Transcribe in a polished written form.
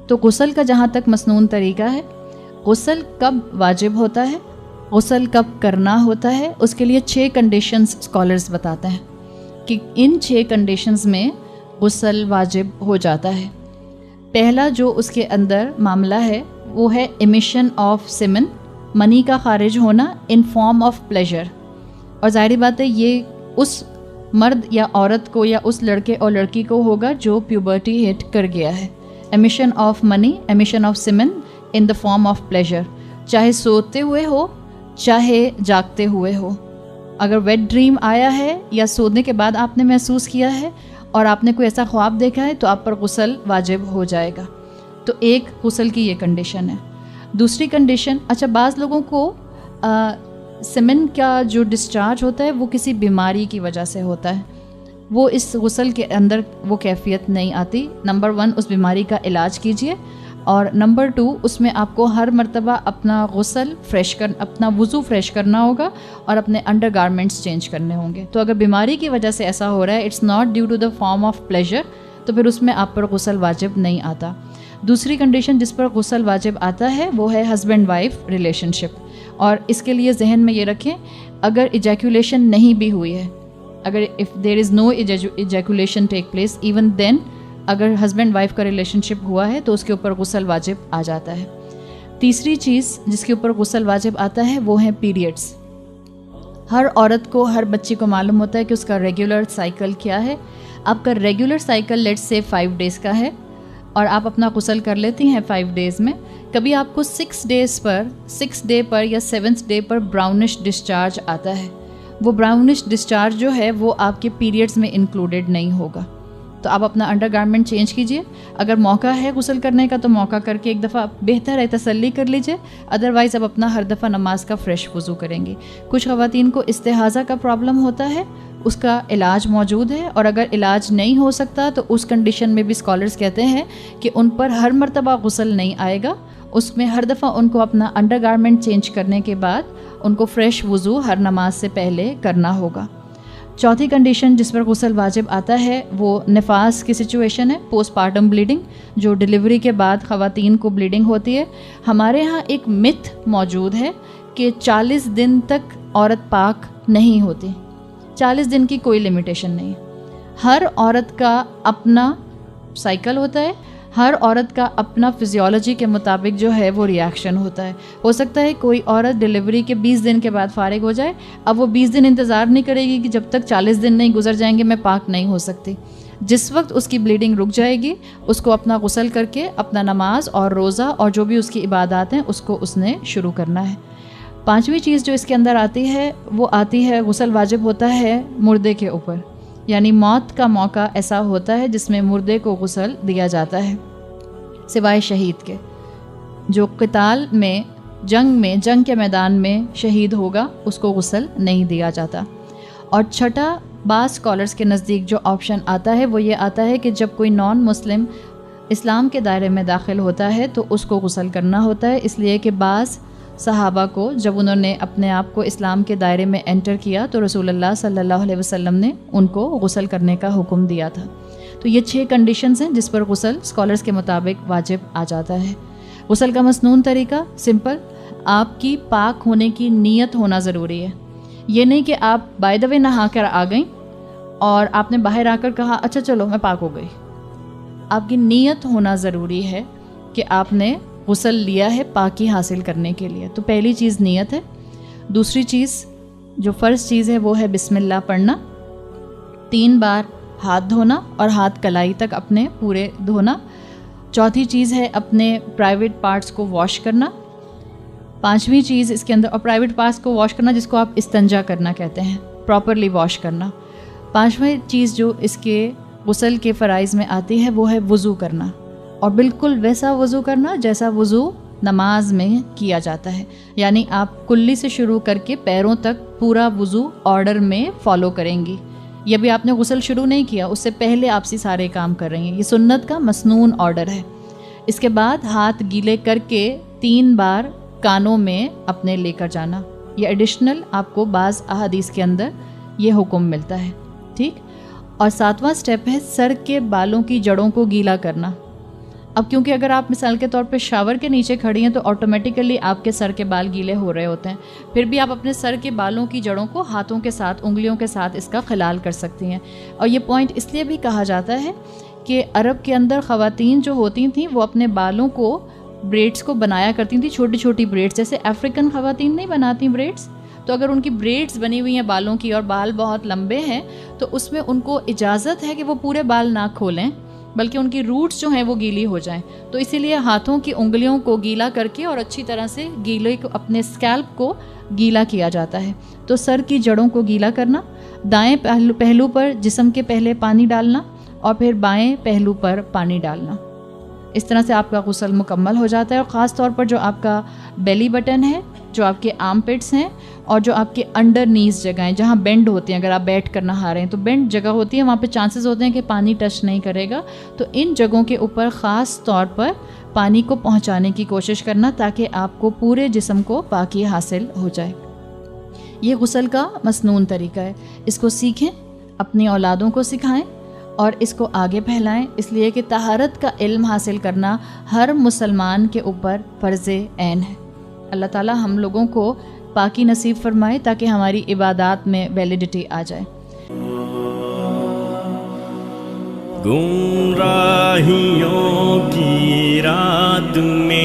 تو غسل کا جہاں تک مسنون طریقہ ہے، غسل کب واجب ہوتا ہے، غسل کب کرنا ہوتا ہے، اس کے لیے 6 کنڈیشنز اسکالرز بتاتے ہیں کہ ان 6 کنڈیشنز میں غسل واجب ہو جاتا ہے۔ پہلا جو اس کے اندر معاملہ ہے وہ ہے امیشن آف سیمن، منی کا خارج ہونا ان فارم آف پلیجر، اور ظاہری بات ہے یہ اس مرد یا عورت کو یا اس لڑکے اور لڑکی کو ہوگا جو پیوبرٹی ہٹ کر گیا ہے۔ امیشن آف منی، emission of semen in the form of pleasure, چاہے سوتے ہوئے ہو چاہے جاگتے ہوئے ہو۔ اگر ویٹ ڈریم آیا ہے یا سونے کے بعد آپ نے محسوس کیا ہے اور آپ نے کوئی ایسا خواب دیکھا ہے تو آپ پر غسل واجب ہو جائے گا۔ تو ایک غسل کی یہ کنڈیشن ہے۔ دوسری کنڈیشن، اچھا بعض لوگوں کو سیمن کا جو ڈسچارج ہوتا ہے وہ کسی بیماری کی وجہ سے ہوتا ہے، وہ اس غسل کے اندر وہ کیفیت نہیں آتی۔ نمبر 1 اس بیماری کا علاج کیجئے، اور نمبر 2 اس میں آپ کو ہر مرتبہ اپنا غسل اپنا وضو فریش کرنا ہوگا اور اپنے انڈر گارمنٹس چینج کرنے ہوں گے۔ تو اگر بیماری کی وجہ سے ایسا ہو رہا ہے، it's not due to the form of pleasure, تو پھر اس میں آپ پر غسل واجب نہیں آتا۔ دوسری کنڈیشن جس پر غسل واجب آتا ہے وہ ہے ہسبینڈ وائف ریلیشن شپ، اور اس کے لیے ذہن میں یہ رکھیں اگر ایجیکولیشن نہیں بھی ہوئی ہے، اگر if there is no ejaculation take place even then, اگر ہسبینڈ وائف کا ریلیشن شپ ہوا ہے تو اس کے اوپر غسل واجب آ جاتا ہے۔ تیسری چیز جس کے اوپر غسل واجب آتا ہے وہ ہیں پیریڈس۔ ہر عورت کو، ہر بچی کو معلوم ہوتا ہے کہ اس کا ریگولر سائیکل کیا ہے۔ آپ کا regular cycle let's say 5 days کا ہے اور آپ اپنا غسل کر لیتی ہیں 5 ڈیز میں، کبھی آپ کو 6 ڈے پر یا 7th ڈے پر براؤنش ڈسچارج آتا ہے، وہ براؤنش ڈسچارج جو ہے وہ آپ کے پیریڈز میں انکلوڈیڈ نہیں ہوگا، تو آپ اپنا انڈر گارمنٹ چینج کیجئے۔ اگر موقع ہے غسل کرنے کا تو موقع کر کے ایک دفعہ بہتر ہے تسلی کر لیجئے، ادروائز اب اپنا ہر دفعہ نماز کا فریش وضو کریں گے۔ کچھ خواتین کو استحاضہ کا پرابلم ہوتا ہے، اس کا علاج موجود ہے، اور اگر علاج نہیں ہو سکتا تو اس کنڈیشن میں بھی اسکالرز کہتے ہیں کہ ان پر ہر مرتبہ غسل نہیں آئے گا، اس میں ہر دفعہ ان کو اپنا انڈر گارمنٹ چینج کرنے کے بعد ان کو فریش وضو ہر نماز سے پہلے کرنا ہوگا۔ چوتھی کنڈیشن جس پر غسل واجب آتا ہے وہ نفاس کی سچویشن ہے، پوسٹ پارٹم بلیڈنگ، جو ڈیلیوری کے بعد خواتین کو بلیڈنگ ہوتی ہے۔ ہمارے ہاں ایک متھ موجود ہے کہ 40 دن تک عورت پاک نہیں ہوتی، 40 دن کی کوئی لمیٹیشن نہیں۔ ہر عورت کا اپنا سائیکل ہوتا ہے، ہر عورت کا اپنا فزیولوجی کے مطابق جو ہے وہ ریاکشن ہوتا ہے۔ ہو سکتا ہے کوئی عورت ڈیلیوری کے 20 دن کے بعد فارغ ہو جائے، اب وہ 20 دن انتظار نہیں کرے گی کہ جب تک 40 دن نہیں گزر جائیں گے میں پاک نہیں ہو سکتی۔ جس وقت اس کی بلیڈنگ رک جائے گی اس کو اپنا غسل کر کے اپنا نماز اور روزہ اور جو بھی اس کی عبادات ہیں اس کو اس نے شروع کرنا ہے۔ پانچویں چیز جو اس کے اندر آتی ہے وہ آتی ہے، غسل واجب ہوتا ہے مردے کے اوپر، یعنی موت کا موقع ایسا ہوتا ہے جس میں مردے کو غسل دیا جاتا ہے، سوائے شہید کے۔ جو قتال میں جنگ کے میدان میں شہید ہوگا اس کو غسل نہیں دیا جاتا۔ اور چھٹا بعض اسکالرس کے نزدیک جو آپشن آتا ہے وہ یہ آتا ہے کہ جب کوئی نان مسلم اسلام کے دائرے میں داخل ہوتا ہے تو اس کو غسل کرنا ہوتا ہے، اس لیے کہ بعض صحابہ کو جب انہوں نے اپنے آپ کو اسلام کے دائرے میں انٹر کیا تو رسول اللہ صلی اللہ علیہ وسلم نے ان کو غسل کرنے کا حکم دیا تھا۔ تو یہ 6 کنڈیشنز ہیں جس پر غسل اسکالرس کے مطابق واجب آ جاتا ہے۔ غسل کا مسنون طریقہ سمپل، آپ کی پاک ہونے کی نیت ہونا ضروری ہے۔ یہ نہیں کہ آپ بائی دا وے نہا کر آ گئیں اور آپ نے باہر آ کر کہا اچھا چلو میں پاک ہو گئی۔ آپ کی نیت ہونا ضروری ہے کہ آپ نے غسل لیا ہے پاکی حاصل کرنے کے لیے۔ تو پہلی چیز نیت ہے۔ دوسری چیز جو فرض چیز ہے وہ ہے بسم اللہ پڑھنا، 3 بار ہاتھ دھونا اور ہاتھ کلائی تک اپنے پورے دھونا۔ چوتھی چیز ہے اپنے پرائیویٹ پارٹس کو واش کرنا۔ پانچویں چیز اس کے اندر، اور پرائیویٹ پارٹس کو واش کرنا جس کو آپ استنجا کرنا کہتے ہیں، پراپرلی واش کرنا۔ پانچویں چیز جو اس کے غسل کے فرائض میں آتی ہے وہ ہے وضو کرنا، اور بالکل ویسا وضو کرنا جیسا وضو نماز میں کیا جاتا ہے، یعنی آپ کلی سے شروع کر کے پیروں تک پورا وضو آرڈر میں فالو کریں گی۔ یہ بھی آپ نے غسل شروع نہیں کیا، اس سے پہلے آپ سے سارے کام کر رہی ہیں، یہ سنت کا مسنون آرڈر ہے۔ اس کے بعد ہاتھ گیلے کر کے 3 بار کانوں میں اپنے لے کر جانا، یہ ایڈیشنل آپ کو بعض احادیث کے اندر یہ حکم ملتا ہے، ٹھیک۔ اور 7واں سٹیپ ہے سر کے بالوں کی جڑوں کو گیلا کرنا۔ اب کیونکہ اگر آپ مثال کے طور پہ شاور کے نیچے کھڑی ہیں تو آٹومیٹیکلی آپ کے سر کے بال گیلے ہو رہے ہوتے ہیں، پھر بھی آپ اپنے سر کے بالوں کی جڑوں کو ہاتھوں کے ساتھ، انگلیوں کے ساتھ اس کا خلال کر سکتی ہیں. اور یہ پوائنٹ اس لیے بھی کہا جاتا ہے کہ عرب کے اندر خواتین جو ہوتی تھیں وہ اپنے بالوں کو، بریڈز کو بنایا کرتی تھیں، چھوٹی چھوٹی بریڈز، جیسے افریقن خواتین نہیں بناتی بریڈز، تو اگر ان کی بریڈز بنی ہوئی ہیں بالوں کی اور بال بہت لمبے ہیں تو اس میں ان کو اجازت ہے کہ وہ پورے بال نہ کھولیں بلکہ ان کی روٹس جو ہیں وہ گیلی ہو جائیں. تو اسی لیے ہاتھوں کی انگلیوں کو گیلا کر کے اور اچھی طرح سے گیلے کو، اپنے اسکیلپ کو گیلا کیا جاتا ہے. تو سر کی جڑوں کو گیلا کرنا، دائیں پہلو پر جسم کے پہلے پانی ڈالنا اور پھر بائیں پہلو پر پانی ڈالنا. اس طرح سے آپ کا غسل مکمل ہو جاتا ہے. اور خاص طور پر جو آپ کا بیلی بٹن ہے، جو آپ کے آرم پٹس ہیں اور جو آپ کے انڈر نیز جگہ ہیں جہاں بینڈ ہوتے ہیں، اگر آپ بیٹھ کر نہا رہے ہیں تو بینڈ جگہ ہوتی ہے، وہاں پہ چانسز ہوتے ہیں کہ پانی ٹچ نہیں کرے گا، تو ان جگہوں کے اوپر خاص طور پر پانی کو پہنچانے کی کوشش کرنا تاکہ آپ کو پورے جسم کو پاکی حاصل ہو جائے. یہ غسل کا مسنون طریقہ ہے. اس کو سیکھیں، اپنی اولادوں کو سکھائیں اور اس کو آگے پھیلائیں، اس لیے کہ طہارت کا علم حاصل کرنا ہر مسلمان کے اوپر فرض عین ہے. اللہ تعالیٰ ہم لوگوں کو پاکی نصیب فرمائے تاکہ ہماری عبادات میں ویلیڈیٹی آ جائے. گمراہیوں کی رات میں